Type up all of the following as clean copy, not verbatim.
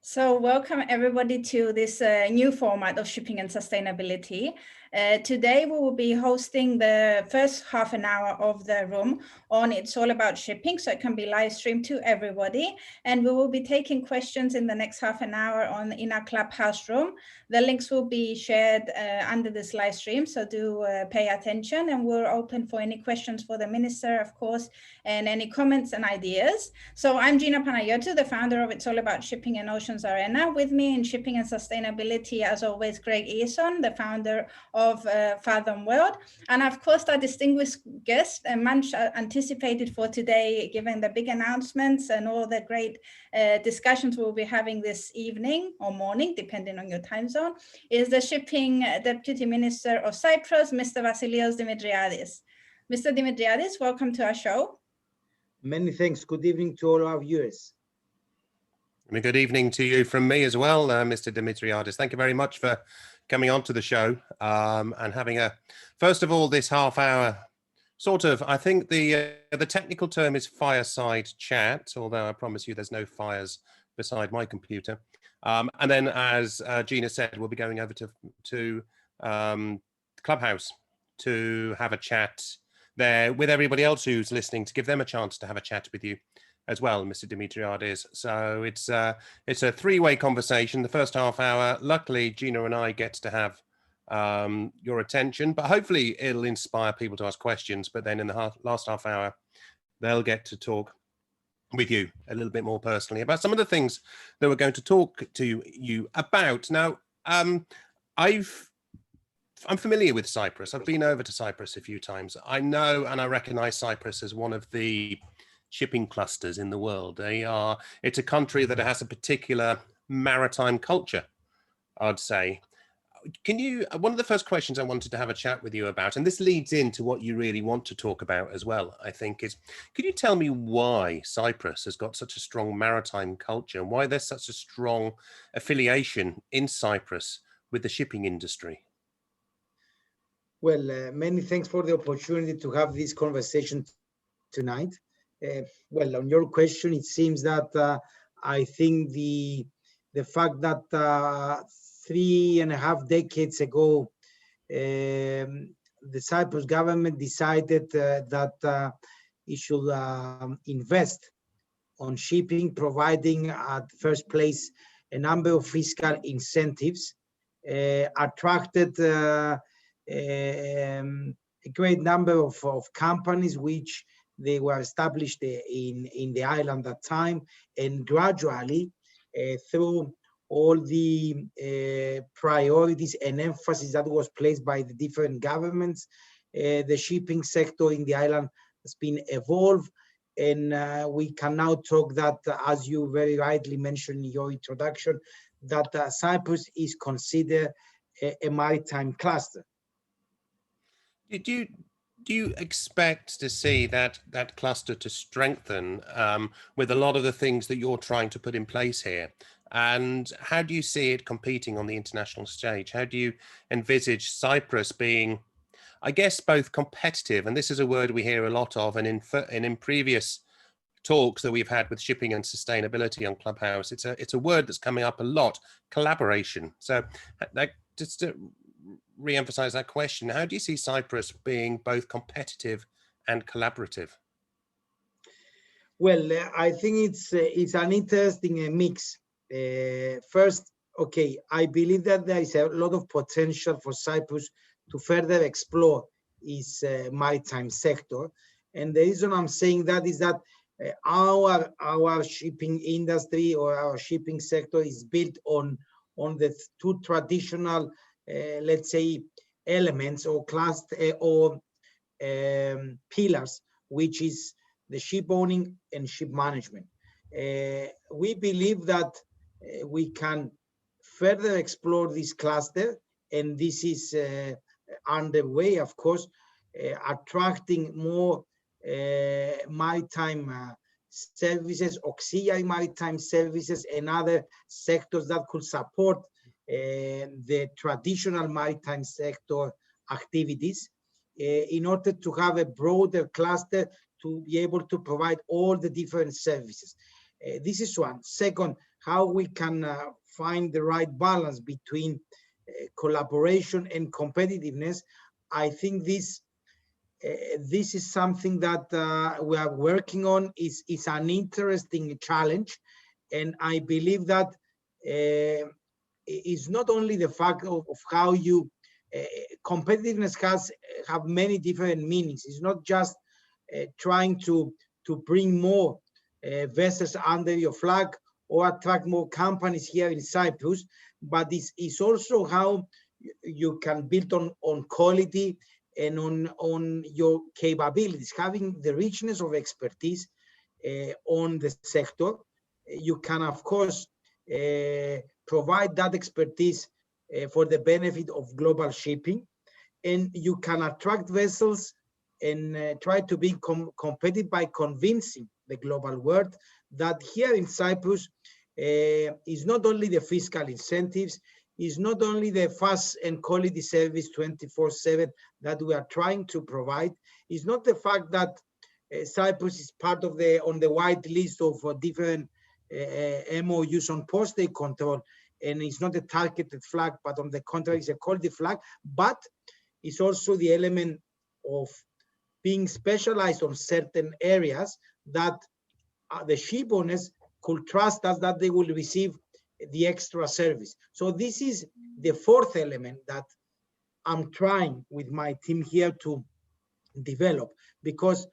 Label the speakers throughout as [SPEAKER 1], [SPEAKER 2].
[SPEAKER 1] So welcome everybody to this new format of shipping and sustainability. Today we will be hosting the first half an hour of the room on It's All About Shipping, so it can be live streamed to everybody. And we will be taking questions in the next half an hour in our Clubhouse room. The links will be shared under this live stream, so do pay attention, and we're open for any questions for the Minister, of course, and any comments and ideas. So I'm Gina Panayiotou, the founder of It's All About Shipping and Oceans Arena. With me in shipping and sustainability, as always, Craig Eason, the founder of Fathom World, and of course our distinguished guest, and much anticipated for today, given the big announcements and all the great discussions we'll be having this evening or morning, depending on your time zone, is the Shipping Deputy Minister of Cyprus, Mr. Vassilios Demetriades. Mr. Demetriades, welcome to our show.
[SPEAKER 2] Many thanks. Good evening to all our viewers.
[SPEAKER 3] And a good evening to you from me as well, Mr. Demetriades. Thank you very much for coming on to the show and having first of all, this half hour sort of, I think the technical term is Fireside Chat, although I promise you there's no fires beside my computer. And then, as Gina said, we'll be going over to Clubhouse to have a chat there with everybody else who's listening, to give them a chance to have a chat with you as well, Mr. Demetriades. So it's a three-way conversation. The first half hour, luckily, Gina and I get to have your attention, but hopefully it'll inspire people to ask questions. But then in the last half hour, they'll get to talk with you a little bit more personally about some of the things that we're going to talk to you about. Now, I'm familiar with Cyprus. I've been over to Cyprus a few times. I know and I recognize Cyprus as one of the shipping clusters in the world. It's a country that has a particular maritime culture, I'd say. One of the first questions I wanted to have a chat with you about, and this leads into what you really want to talk about as well, I think, is, could you tell me why Cyprus has got such a strong maritime culture and why there's such a strong affiliation in Cyprus with the shipping industry?
[SPEAKER 2] Well, many thanks for the opportunity to have this conversation tonight. Well, on your question, it seems that I think the fact that 3.5 decades ago, the Cyprus government decided that it should invest on shipping, providing at first place a number of fiscal incentives, attracted a great number of companies which they were established in the island at that time, and gradually through all the priorities and emphasis that was placed by the different governments, the shipping sector in the island has been evolved, and we can now talk that, as you very rightly mentioned in your introduction, that Cyprus is considered a maritime cluster.
[SPEAKER 3] Do you expect to see that cluster to strengthen with a lot of the things that you're trying to put in place here? And how do you see it competing on the international stage? How do you envisage Cyprus being, I guess, both competitive, and this is a word we hear a lot of, and in previous talks that we've had with shipping and sustainability on Clubhouse, it's a word that's coming up a lot, collaboration. So just to re-emphasize that question, how do you see Cyprus being both competitive and collaborative?
[SPEAKER 2] Well, I think it's an interesting mix. First, okay, I believe that there is a lot of potential for Cyprus to further explore its maritime sector, and the reason I'm saying that is that our shipping industry or our shipping sector is built on the two traditional let's say elements or pillars, which is the ship owning and ship management. We believe that we can further explore this cluster, and this is underway, of course, attracting more maritime services, auxiliary maritime services, and other sectors that could support the traditional maritime sector activities in order to have a broader cluster to be able to provide all the different services. This is one. Second, how we can find the right balance between collaboration and competitiveness. I think this is something that we are working on. Is an interesting challenge, and I believe that it's not only the fact of how you competitiveness have many different meanings. It's not just trying to bring more vessels under your flag or attract more companies here in Cyprus, but it's also how you can build on quality and on your capabilities, having the richness of expertise on the sector. You can, of course, provide that expertise for the benefit of global shipping, and you can attract vessels and try to be competitive by convincing the global world that here in Cyprus is not only the fiscal incentives, is not only the fast and quality service 24/7 that we are trying to provide, is not the fact that Cyprus is part of on the white list of different MOUs on postage control, and it's not a targeted flag, but on the contrary, it's a quality flag, but it's also the element of being specialized on certain areas that the ship owners could trust us that they will receive the extra service. So this is the fourth element that I'm trying with my team here to develop, because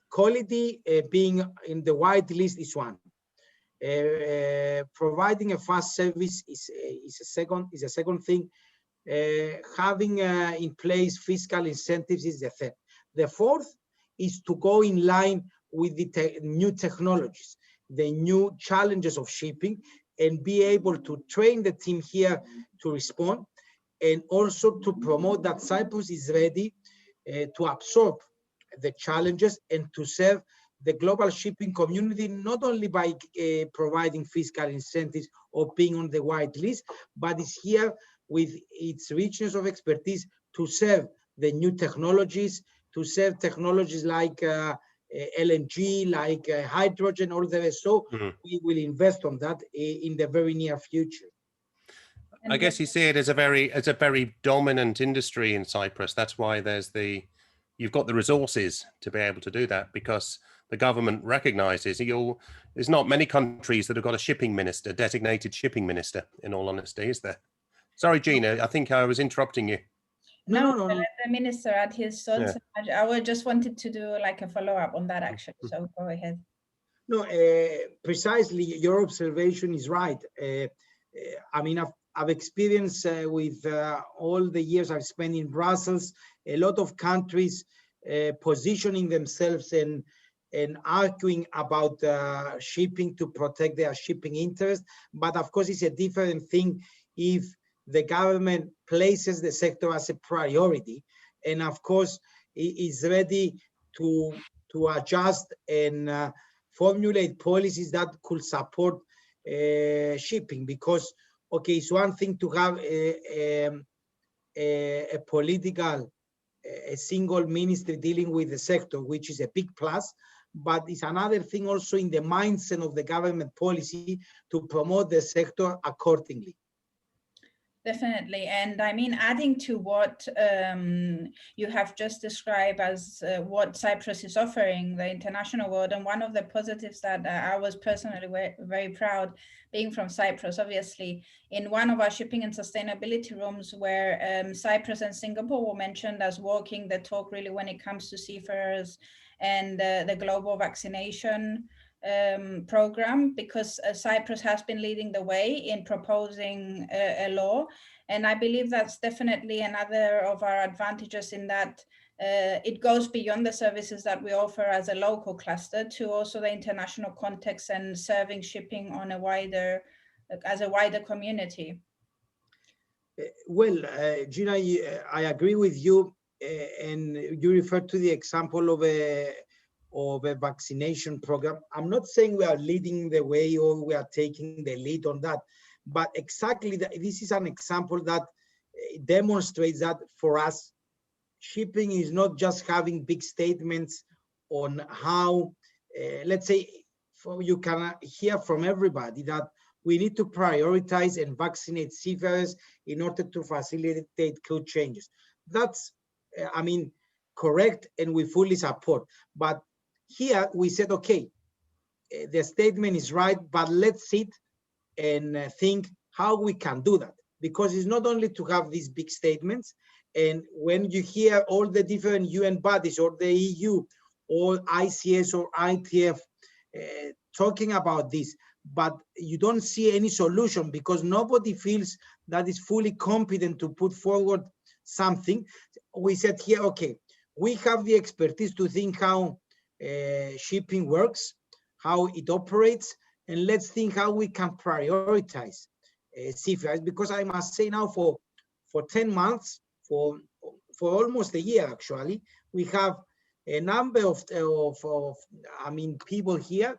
[SPEAKER 2] quality being in the white list is one. Providing a fast service is a second thing. Having in place fiscal incentives is the third. The fourth is to go in line with the new technologies, the new challenges of shipping, and be able to train the team here to respond, and also to promote that Cyprus is ready to absorb the challenges and to serve the global shipping community, not only by providing fiscal incentives or being on the white list, but is here with its richness of expertise to serve the new technologies, to serve technologies like LNG, like hydrogen, all the rest. So we will invest on that in the very near future.
[SPEAKER 3] I guess you see it as a very dominant industry in Cyprus. That's why you've got the resources to be able to do that, because the government recognizes there's not many countries that have got a shipping minister, designated shipping minister, in all honesty, is there? Sorry, Gina, I think I was interrupting you.
[SPEAKER 1] No. Let the minister add his thoughts. Yeah. I just wanted to do like a follow-up on that, actually, so go ahead.
[SPEAKER 2] No, precisely, your observation is right. I mean, I've experienced with all the years I've spent in Brussels, a lot of countries positioning themselves and arguing about shipping to protect their shipping interest. But of course, it's a different thing if the government places the sector as a priority, and of course is ready to adjust and formulate policies that could support shipping. Because okay, it's one thing to have a political, a single ministry dealing with the sector, which is a big plus, but it's another thing also in the mindset of the government policy to promote the sector accordingly.
[SPEAKER 1] Definitely. And I mean, adding to what you have just described as what Cyprus is offering the international world, and one of the positives that I was personally very proud being from Cyprus, obviously, in one of our shipping and sustainability rooms where Cyprus and Singapore were mentioned as walking the talk really when it comes to seafarers and the global vaccination program, because Cyprus has been leading the way in proposing a law, and I believe that's definitely another of our advantages in that it goes beyond the services that we offer as a local cluster to also the international context and serving shipping on a wider community.
[SPEAKER 2] Well, Gina, I agree with you, and you referred to the example of a vaccination program. I'm not saying we are leading the way or we are taking the lead on that, but exactly this is an example that demonstrates that for us, shipping is not just having big statements on how, let's say, you can hear from everybody that we need to prioritize and vaccinate seafarers in order to facilitate crew changes. That's, I mean, correct, and we fully support. But here we said, okay, the statement is right, but let's sit and think how we can do that. Because it's not only to have these big statements, and when you hear all the different UN bodies or the EU or ICS or ITF talking about this, but you don't see any solution because nobody feels that is fully competent to put forward something. We said here, okay, we have the expertise to think how shipping works, how it operates, and let's think how we can prioritize seafarers, because I must say now for 10 months, for almost a year actually, we have a number of I mean, people here,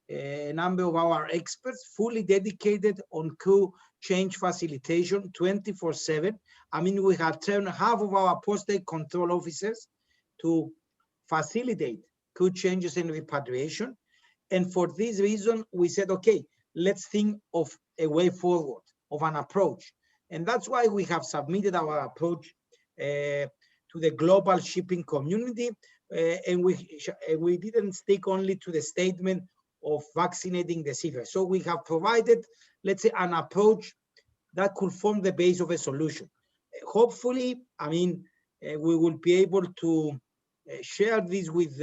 [SPEAKER 2] a number of our experts fully dedicated on crew change facilitation 24/7. I mean, we have turned half of our posted control officers to facilitate crew changes and repatriation. And for this reason, we said, okay, let's think of a way forward, of an approach. And that's why we have submitted our approach to the global shipping community. And we didn't stick only to the statement of vaccinating the seafarers. So we have provided, let's say, an approach that could form the base of a solution. Hopefully, I mean, we will be able to share this with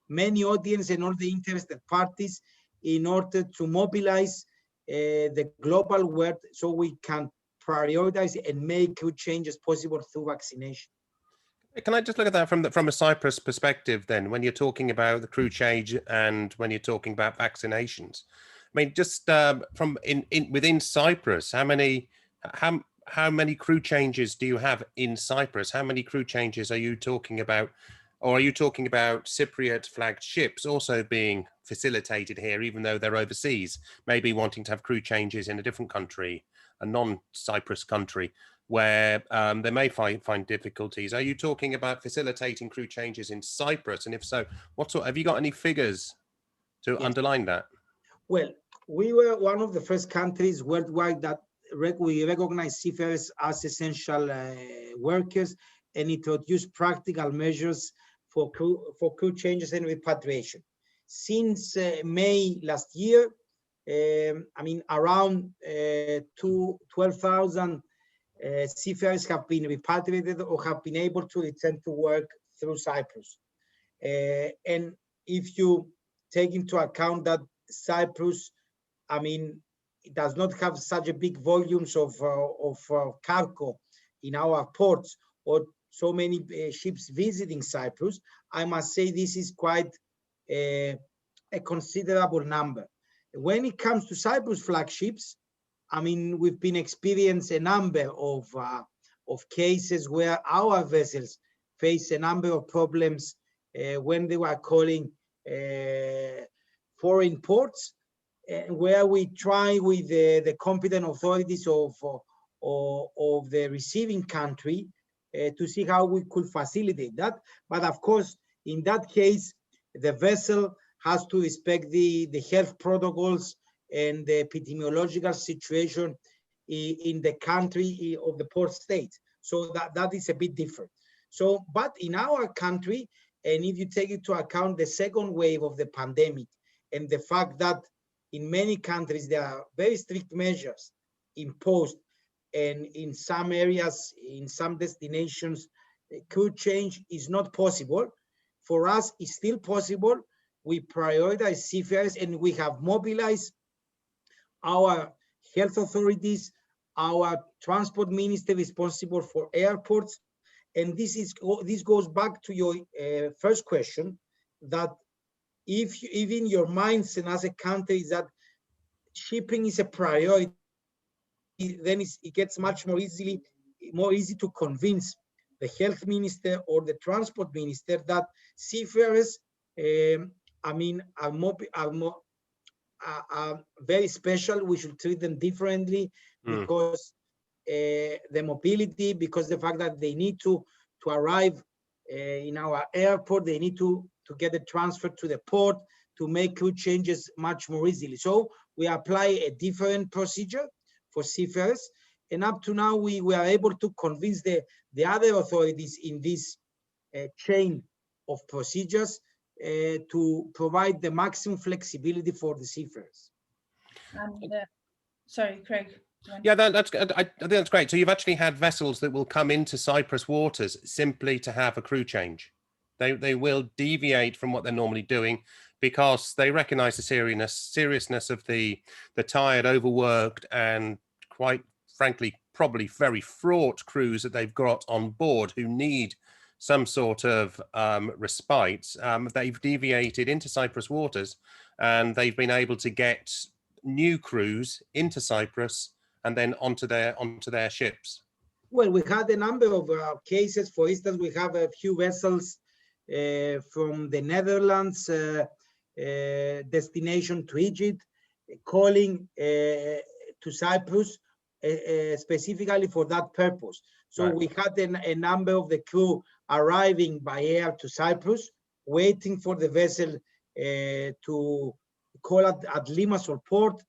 [SPEAKER 2] many audience and all the interested parties in order to mobilize the global world so we can prioritize and make good changes possible through vaccination.
[SPEAKER 3] Can I just look at that from a Cyprus perspective then, when you're talking about the crew change and when you're talking about vaccinations? I mean, just from within Cyprus, how many crew changes do you have in Cyprus? How many crew changes are you talking about? Or are you talking about Cypriot flagged ships also being facilitated here, even though they're overseas, maybe wanting to have crew changes in a different country, a non-Cyprus country, where they may find difficulties? Are you talking about facilitating crew changes in Cyprus? And if so, what sort, have you got any figures to underline that?
[SPEAKER 2] Well, we were one of the first countries worldwide that we recognize seafarers as essential workers and introduced practical measures for crew changes and repatriation. Since May last year, I mean, around 12,000 seafarers have been repatriated or have been able to return to work through Cyprus. And if you take into account that Cyprus, I mean, it does not have such a big volumes of cargo in our ports or so many ships visiting Cyprus, I must say this is quite a considerable number. When it comes to Cyprus flagships, I mean, we've been experiencing a number of cases where our vessels face a number of problems when they were calling foreign ports, where we try with the competent authorities of the receiving country to see how we could facilitate that. But of course, in that case, the vessel has to respect the health protocols and the epidemiological situation in the country of the port state. So that is a bit different. So, but in our country, and if you take into account the second wave of the pandemic and the fact that in many countries there are very strict measures imposed, and in some areas, in some destinations, crew change is not possible. For us, it's still possible. We prioritize seafarers and we have mobilized our health authorities, our transport minister responsible for airports. And this goes back to your first question, that if in your mindset as a country is that shipping is a priority, then it gets much more easy to convince the health minister or the transport minister that seafarers, I mean, are very special. We should treat them differently because the mobility, because the fact that they need to arrive in our airport, they need to get a transfer to the port to make crew changes much more easily. So we apply a different procedure for seafarers. And up to now, we were able to convince the other authorities in this chain of procedures to provide the maximum flexibility for the seafarers.
[SPEAKER 1] And, sorry, Craig.
[SPEAKER 3] Yeah, that's good. I think that's great. So you've actually had vessels that will come into Cyprus waters simply to have a crew change. They will deviate from what they're normally doing because they recognise the seriousness of the tired, overworked, and quite frankly, probably very fraught crews that they've got on board who need some sort of respite. They've deviated into Cyprus waters, and they've been able to get new crews into Cyprus and then onto their ships.
[SPEAKER 2] Well, we had a number of cases. For instance, we have a few vessels from the Netherlands destination to Egypt, calling to Cyprus specifically for that purpose. So right. We had a number of the crew arriving by air to Cyprus, waiting for the vessel to call at Limassol port,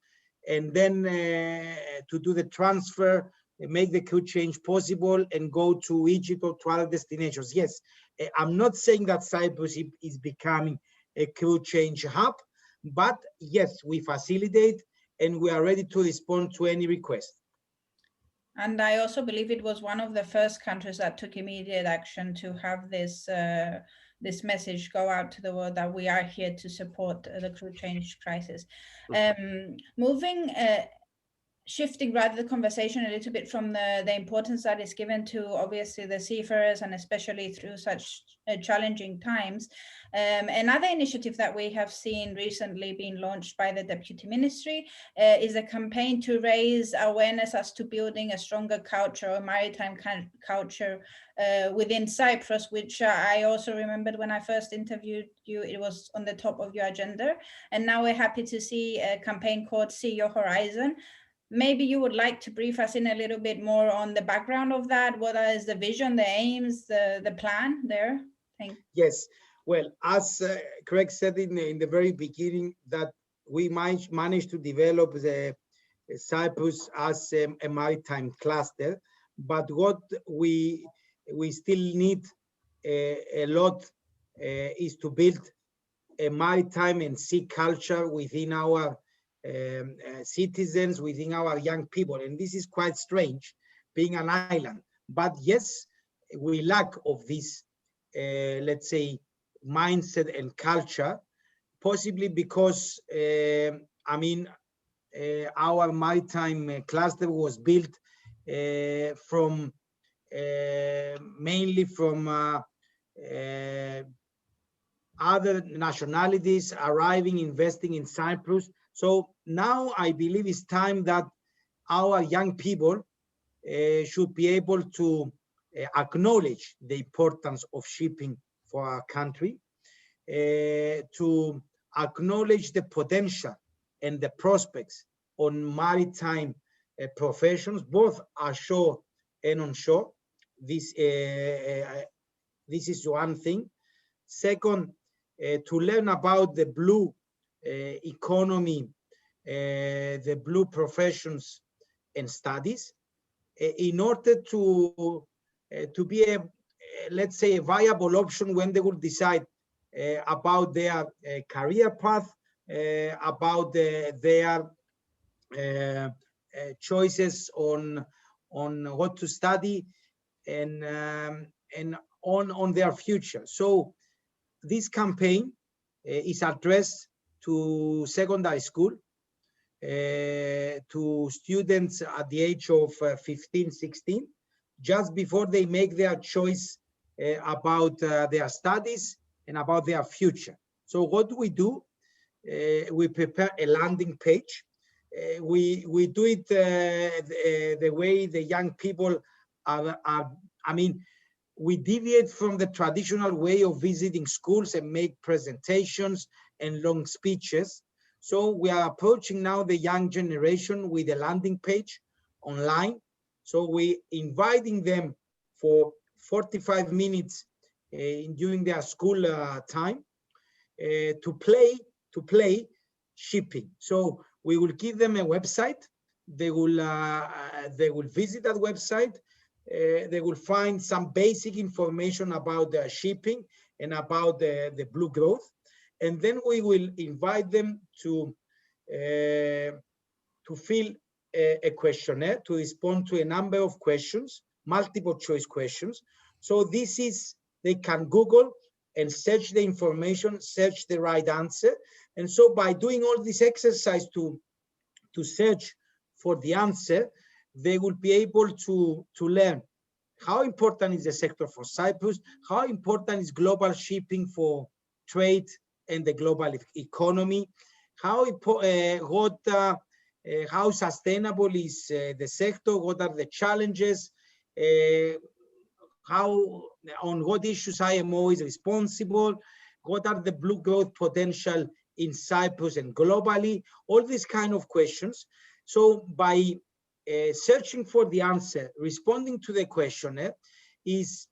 [SPEAKER 2] and then to do the transfer, make the crew change possible, and go to Egypt or to other destinations. Yes, I'm not saying that Cyprus is becoming a crew change hub, but yes, we facilitate and we are ready to respond to any request.
[SPEAKER 1] And I also believe it was one of the first countries that took immediate action to have this this message go out to the world that we are here to support the crew change crisis. Shifting rather the conversation a little bit from the importance that is given to obviously the seafarers, and especially through such challenging times. Another initiative that we have seen recently being launched by the Deputy Ministry is a campaign to raise awareness as to building a stronger culture, a maritime culture within Cyprus, which I also remembered when I first interviewed you, it was on the top of your agenda. And now we're happy to see a campaign called See Your Horizon. Maybe you would like to brief us in a little bit more on the background of that. What is the vision, the aims, the plan there?
[SPEAKER 2] Yes. Well, as Craig said in the very beginning, that we managed to develop the Cyprus as a maritime cluster, but what we still need a lot is to build a maritime and sea culture within our citizens, within our young people. And this is quite strange, being an island. But yes, we lack of this, let's say, mindset and culture, possibly because, our maritime cluster was built from mainly from other nationalities arriving, investing in Cyprus. So now I believe it's time that our young people should be able to acknowledge the importance of shipping for our country, to acknowledge the potential and the prospects on maritime professions, both ashore and on shore. This is one thing. Second, to learn about the blue economy, the blue professions and studies, in order to be a, let's say, a viable option when they will decide about their career path, about their choices on what to study, and on their future. So this campaign is addressed to secondary school, to students at the age of 15, 16, just before they make their choice about their studies and about their future. So what do? We prepare a landing page. We do it the way the young people are. We deviate from the traditional way of visiting schools and make presentations and long speeches. So we are approaching now the young generation with a landing page online. So we inviting them for 45 minutes during their school time to play shipping. So We will give them a website. They will visit that website. They will find some basic information about the shipping and about the blue growth. And then we will invite them to fill a questionnaire, to respond to a number of questions, multiple choice questions. So this is, they can Google and search the information, search the right answer. And so by doing all this exercise to search for the answer, they will be able to learn how important is the sector for Cyprus, how important is global shipping for trade and the global economy, how sustainable is the sector, what are the challenges, on what issues IMO is responsible, what are the blue growth potential in Cyprus and globally, all these kind of questions. So by searching for the answer, responding to the questionnaire is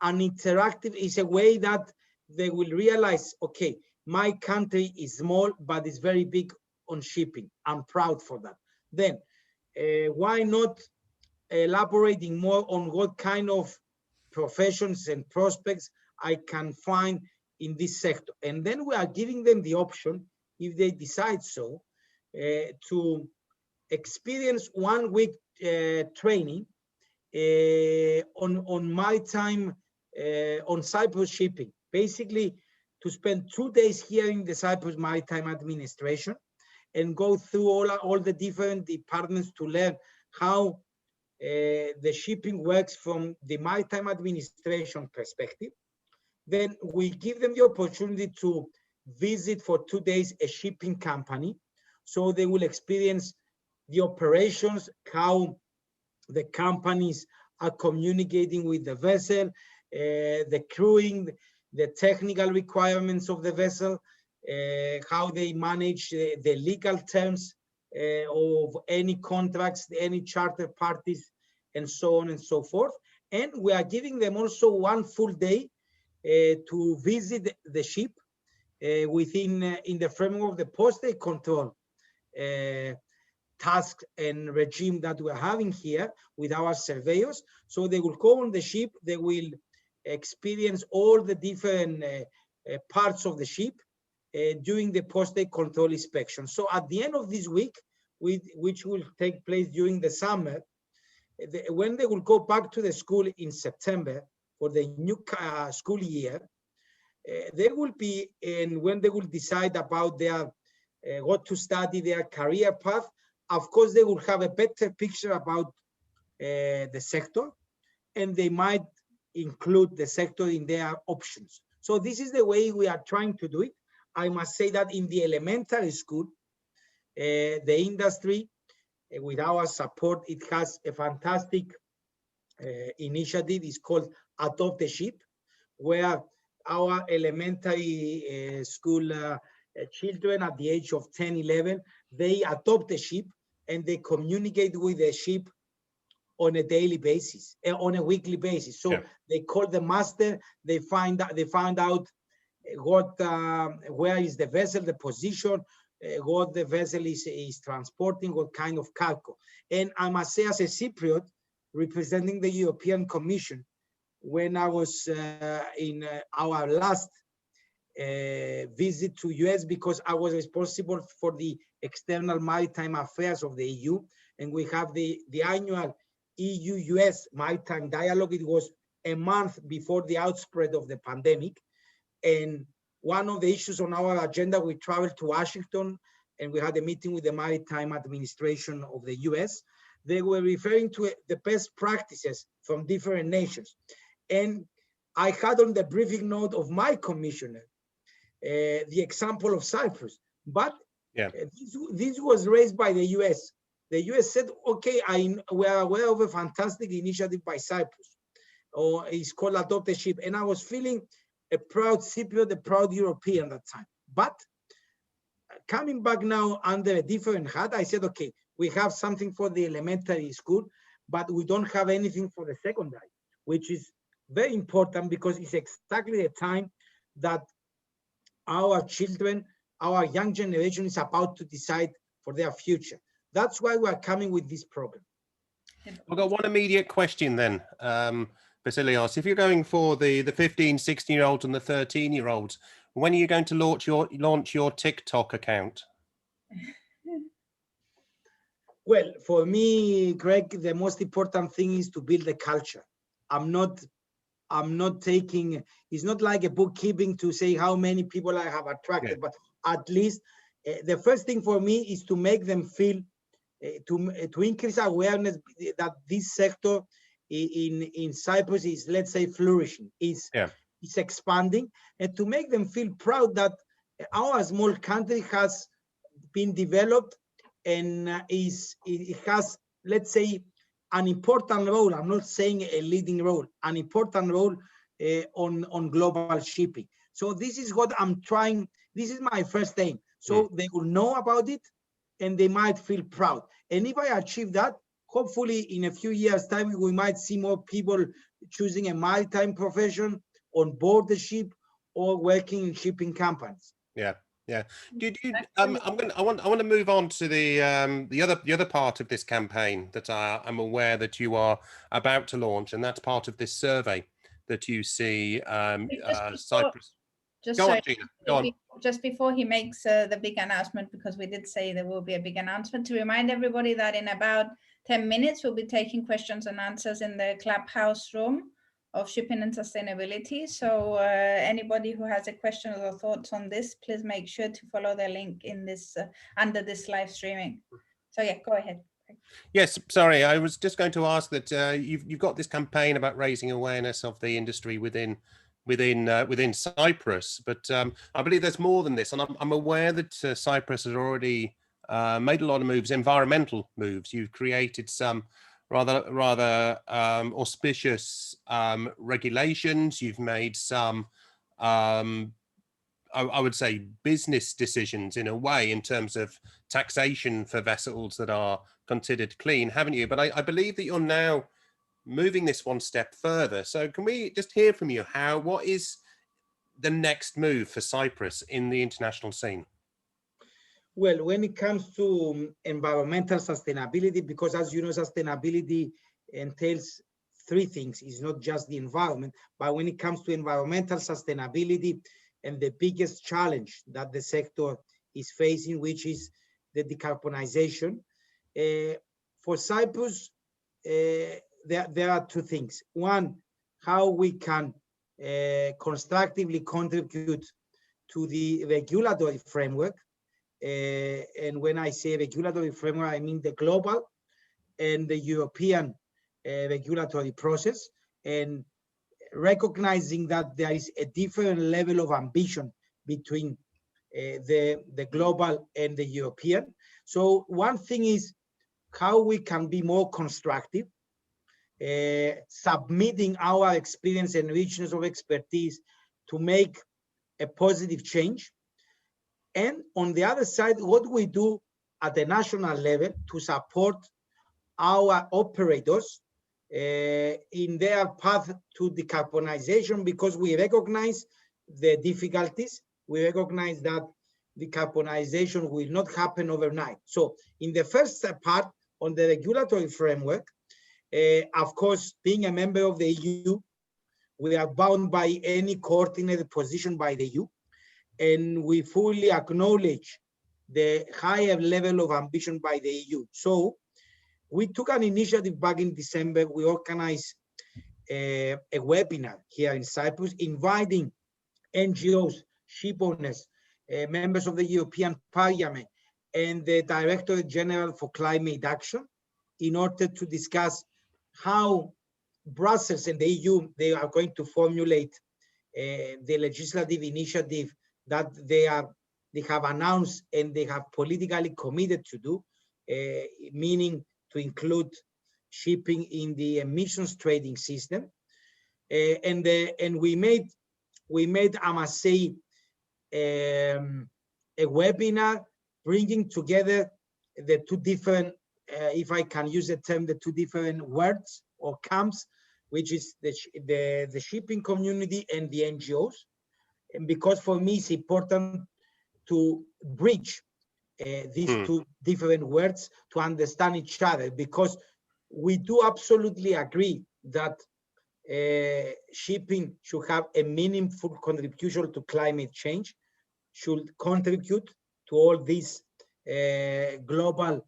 [SPEAKER 2] an interactive, is a way that they will realize, okay, my country is small, but it's very big on shipping. I'm proud for that. Then why not elaborating more on what kind of professions and prospects I can find in this sector? And then we are giving them the option, if they decide so, to experience 1 week training on maritime, on Cyprus shipping. Basically, to spend 2 days here in the Cyprus Maritime Administration and go through all the different departments to learn how the shipping works from the Maritime Administration perspective. Then we give them the opportunity to visit for 2 days a shipping company. So they will experience the operations, how the companies are communicating with the vessel, the crewing, the technical requirements of the vessel, how they manage the legal terms of any contracts, any charter parties, and so on and so forth. And we are giving them also 1 full day to visit the ship within in the framework of the post-day control task and regime that we're having here with our surveyors. So they will go on the ship, they will experience all the different parts of the ship during the post-day control inspection. So at the end of this week, which will take place during the summer, when they will go back to the school in September for the new school year, they will be, and when they will decide about their what to study, their career path, of course, they will have a better picture about the sector, and they might include the sector in their options. So this is the way we are trying to do it. I must say that in the elementary school, the industry, with our support, it has a fantastic initiative. It's called Adopt a Ship, where our elementary school children at the age of 10, 11, they adopt a ship and they communicate with the ship on a daily basis, on a weekly basis. So they call the master, they find out what, where is the vessel, the position, what the vessel is transporting, what kind of cargo. And I must say, as a Cypriot representing the European Commission, when I was in our last visit to US, because I was responsible for the external maritime affairs of the EU, and we have the annual EU-US maritime dialogue. It was a month before the outspread of the pandemic, and one of the issues on our agenda, we traveled to Washington and we had a meeting with the Maritime Administration of the US. They were referring to the best practices from different nations. And I had on the briefing note of my commissioner the example of Cyprus, but this was raised by the US. The US said, okay, we are aware of a fantastic initiative by Cyprus, or it's called Adopt a Ship. And I was feeling a proud Cypriot, a proud European at that time. But coming back now under a different hat, I said, okay, we have something for the elementary school, but we don't have anything for the secondary, which is very important because it's exactly the time that our children, our young generation is about to decide for their future. That's why we are coming with this program.
[SPEAKER 3] I've got one immediate question then, Vassilios. If you're going for the 15, 16-year-olds and the 13-year-olds, when are you going to launch your TikTok account?
[SPEAKER 2] Well, for me, Craig, the most important thing is to build a culture. I'm not taking, it's not like a bookkeeping to say how many people I have attracted, but at least the first thing for me is to make them feel, to increase awareness that this sector in Cyprus is, let's say, flourishing, is expanding, and to make them feel proud that our small country has been developed and it has, let's say, an important role. I'm not saying a leading role, an important role on global shipping. So this is what I'm trying. This is my first aim. So they will know about it and they might feel proud. And if I achieve that, hopefully in a few years' time, we might see more people choosing a maritime profession, on board the ship, or working in shipping companies.
[SPEAKER 3] Yeah. Yeah. I want to move on to the other part of this campaign that I'm aware that you are about to launch, and that's part of this survey that you see Cyprus. Go on, Gina. Go on.
[SPEAKER 1] Just before he makes the big announcement, because we did say there will be a big announcement, to remind everybody that in about 10 minutes we'll be taking questions and answers in the Clubhouse room of shipping and sustainability. So anybody who has a question or thoughts on this, please make sure to follow the link in this under this live streaming. So yeah, go ahead.
[SPEAKER 3] Yes, sorry, I was just going to ask that you've got this campaign about raising awareness of the industry within Cyprus, but I believe there's more than this, and I'm aware that Cyprus has already made a lot of moves, environmental moves. You've created some rather auspicious regulations. You've made some, I would say, business decisions in a way in terms of taxation for vessels that are considered clean, haven't you? But I believe that you're now moving this one step further. So can we just hear from you what is the next move for Cyprus in the international scene?
[SPEAKER 2] Well, when it comes to environmental sustainability, because as you know, sustainability entails three things. It's not just the environment, but when it comes to environmental sustainability and the biggest challenge that the sector is facing, which is the decarbonization, for Cyprus, there are two things. One, how we can constructively contribute to the regulatory framework. And when I say regulatory framework, I mean the global and the European regulatory process, and recognizing that there is a different level of ambition between the global and the European. So one thing is how we can be more constructive, submitting our experience and richness of expertise to make a positive change. And on the other side, what we do at the national level to support our operators in their path to decarbonization, because we recognize the difficulties. We recognize that decarbonization will not happen overnight. So in the first part on the regulatory framework, of course, being a member of the EU, we are bound by any coordinated position by the EU. And we fully acknowledge the higher level of ambition by the EU. So we took an initiative back in December. We organized a webinar here in Cyprus, inviting NGOs, ship owners, members of the European Parliament, and the Directorate General for Climate Action, in order to discuss how Brussels and the EU, they are going to formulate the legislative initiative that they have announced and they have politically committed to do, meaning to include shipping in the emissions trading system. And we made, I must say, a webinar bringing together the two different, if I can use the term, the two different words or camps, which is the shipping community and the NGOs. And because for me, it's important to bridge these two different words to understand each other, because we do absolutely agree that shipping should have a meaningful contribution to climate change, should contribute to all these global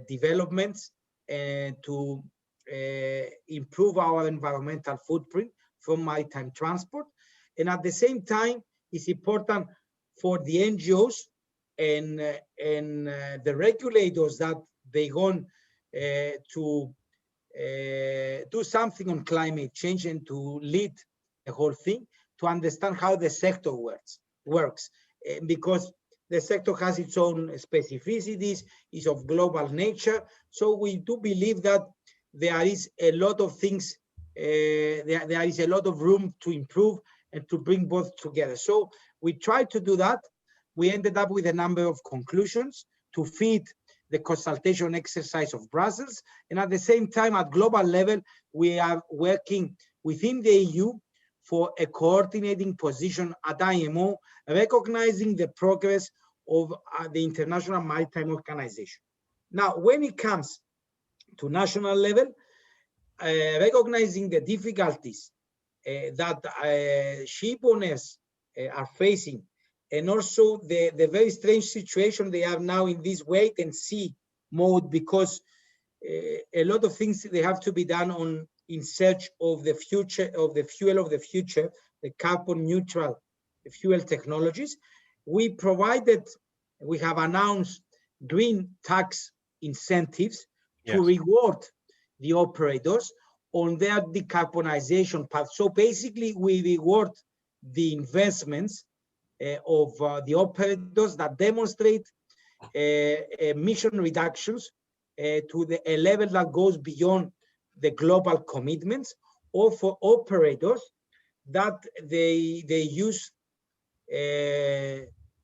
[SPEAKER 2] developments and to improve our environmental footprint from maritime transport. And at the same time, it's important for the NGOs and the regulators that they want to do something on climate change and to lead the whole thing, to understand how the sector works, because the sector has its own specificities, is of global nature. So we do believe that there is a lot of things, there is a lot of room to improve and to bring both together. So we tried to do that. We ended up with a number of conclusions to feed the consultation exercise of Brussels. And at the same time, at global level, we are working within the EU for a coordinating position at IMO, recognizing the progress of the International Maritime Organization. Now, when it comes to national level, recognizing the difficulties that ship owners are facing, and also the very strange situation they are now in this wait and see mode, because a lot of things they have to be done in search of the future, of the fuel of the future, the carbon neutral fuel technologies. We have announced green tax incentives to reward the operators on their decarbonization path. So basically, we reward the investments of the operators that demonstrate emission reductions to a level that goes beyond the global commitments, or for operators that they use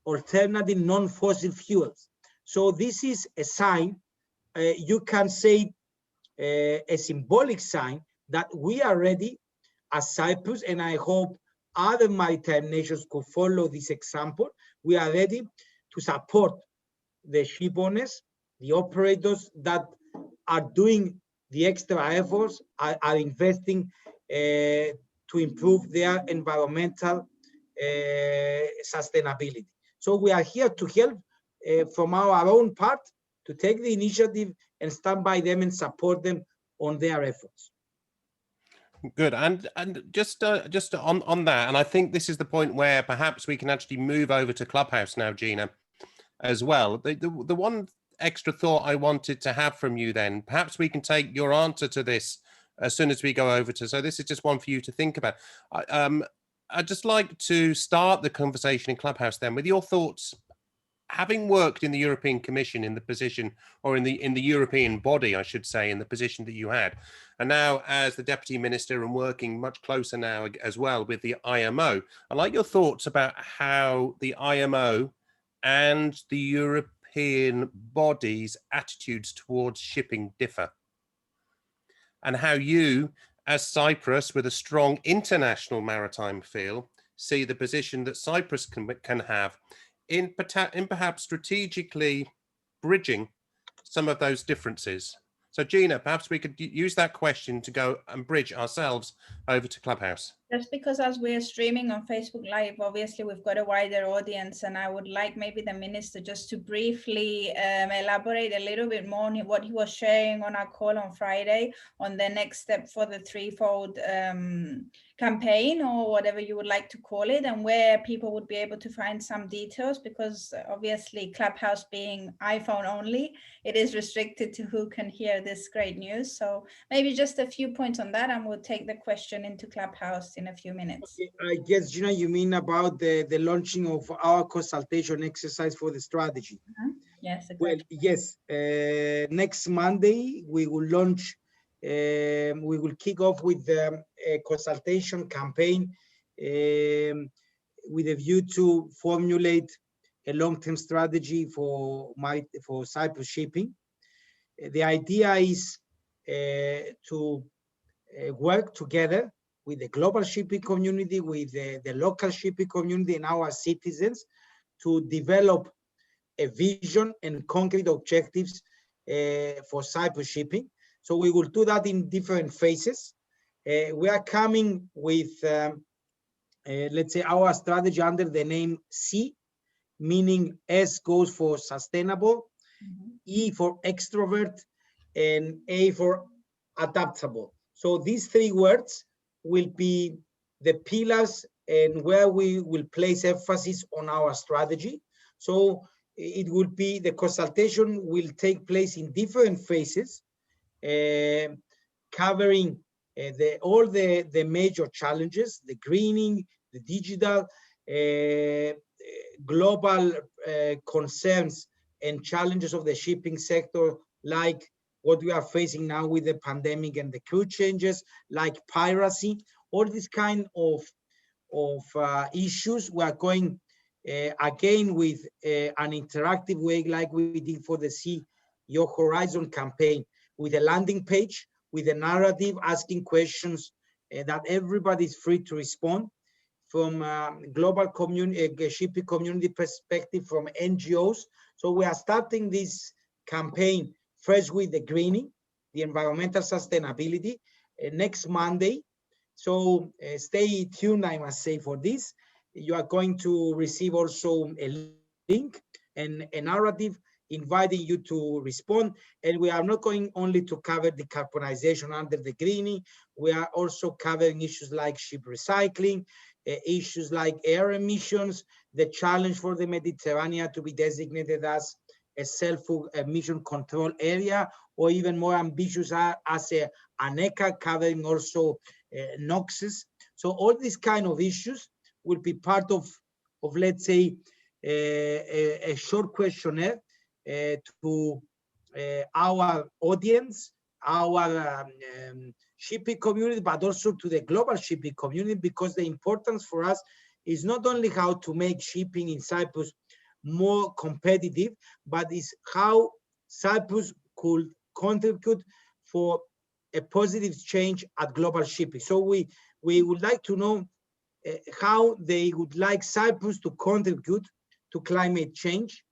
[SPEAKER 2] alternative non-fossil fuels. So this is a sign, you can say a symbolic sign, that we are ready as Cyprus, and I hope other maritime nations could follow this example. We are ready to support the ship owners, the operators that are doing the extra efforts, are investing to improve their environmental sustainability. So we are here to help from our own part, to take the initiative and stand by them and support them on their efforts.
[SPEAKER 3] Good. And just on that, and I think this is the point where perhaps we can actually move over to Clubhouse now, Gina, as well. The one extra thought I wanted to have from you then, perhaps we can take your answer to this as soon as we go over to, so this is just one for you to think about. I'd just like to start the conversation in Clubhouse then with your thoughts, having worked in the European Commission in the position, or in the European body, I should say, in the position that you had, and now as the Deputy Minister and working much closer now as well with the IMO. I'd like your thoughts about how the IMO and the European body's attitudes towards shipping differ, and how you, as Cyprus with a strong international maritime feel, see the position that Cyprus can have in perhaps strategically bridging some of those differences. So Gina, perhaps we could use that question to go and bridge ourselves over to Clubhouse.
[SPEAKER 1] Just because as we're streaming on Facebook Live, obviously we've got a wider audience, and I would like maybe the Minister just to briefly elaborate a little bit more on what he was sharing on our call on Friday on the next step for the threefold campaign, or whatever you would like to call it, and where people would be able to find some details, because obviously Clubhouse being iPhone only, it is restricted to who can hear this great news. So maybe just a few points on that, and we'll take the question into Clubhouse in a few minutes.
[SPEAKER 2] Okay, I guess, Gina, you mean about the launching of our consultation exercise for the strategy.
[SPEAKER 1] Yes, exactly.
[SPEAKER 2] Well, yes, next Monday we will launch, we will kick off with a consultation campaign with a view to formulate a long-term strategy for Cyprus shipping. The idea is to work together with the global shipping community, with the local shipping community and our citizens, to develop a vision and concrete objectives for Cyprus shipping. So we will do that in different phases. We are coming with, let's say, our strategy under the name C, meaning S goes for sustainable, E for extrovert, and A for adaptable. So these three words will be the pillars and where we will place emphasis on our strategy. So it will be, the consultation will take place in different phases, covering all the major challenges, the greening, the digital, global concerns and challenges of the shipping sector, like what we are facing now with the pandemic and the crew changes, like piracy, all these kind of issues. We are going again with an interactive way, like we did for the See Your Horizon campaign, with a landing page, with a narrative, asking questions that everybody is free to respond, from global community, shipping community perspective, from NGOs. So we are starting this campaign first with the greening, the environmental sustainability, next Monday. So stay tuned, I must say, for this. You are going to receive also a link and a narrative inviting you to respond. And we are not going only to cover decarbonization under the greening, we are also covering issues like ship recycling, issues like air emissions, the challenge for the Mediterranean to be designated as a self-emission control area, or even more ambitious as a ANECA, covering also NOxes. So all these kind of issues will be part of let's say, a short questionnaire to our audience, our shipping community, but also to the global shipping community, because the importance for us is not only how to make shipping in Cyprus more competitive, but is how Cyprus could contribute for a positive change at global shipping. So we would like to know how they would like Cyprus to contribute to climate change,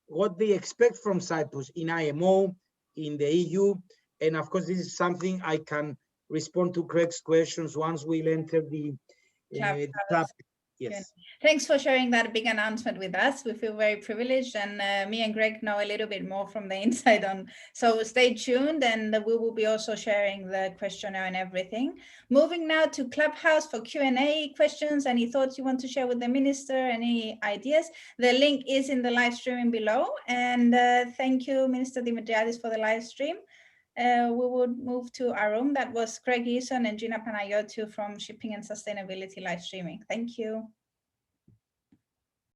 [SPEAKER 2] what they expect from Cyprus in IMO, in the EU, and of course this is something I can respond to Craig's questions once we'll enter the topic. Yes.
[SPEAKER 1] Thanks for sharing that big announcement with us. We feel very privileged, and me and Greg know a little bit more from the inside on. So stay tuned, and we will be also sharing the questionnaire and everything. Moving now to Clubhouse for Q&A questions. Any thoughts you want to share with the minister? Any ideas? The link is in the live streaming below. And thank you, Minister Demetriades, for the live stream. We would move to our room. That was Craig Eason and Gina Panayiotou from Shipping and Sustainability live streaming. Thank you.